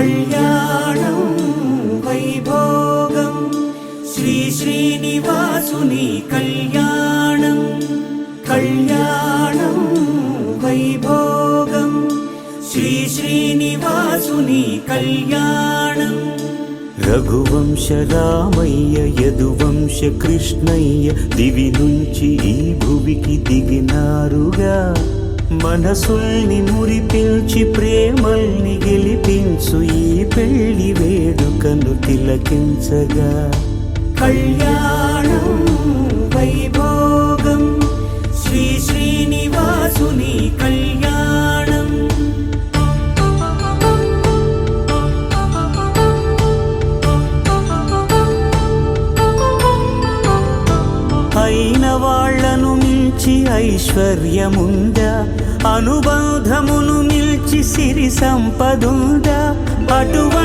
కళ్యాణం వైభోగం శ్రీ శ్రీనివాసుని కళ్యాణం కళ్యాణం వైభోగం శ్రీ శ్రీనివాసుని కళ్యాణం రఘువంశ రామయ్య యదువంశ కృష్ణయ్య దివి నుంచి ఈ భువికి దిగినారుగా మనసుల్ని మురిపించి ప్రేమల్ని గెలిపించు ఈ పెళ్లి వేడుకను తిలకించగా కళ్యాణం వైభోగం శ్రీ శ్రీనివాసుని కళ్యాణం అయిన వాళ్లను మించి ఐశ్వర్యముందా అనుబంధమును మిల్చి సిరి సంపదుందా అటువంటి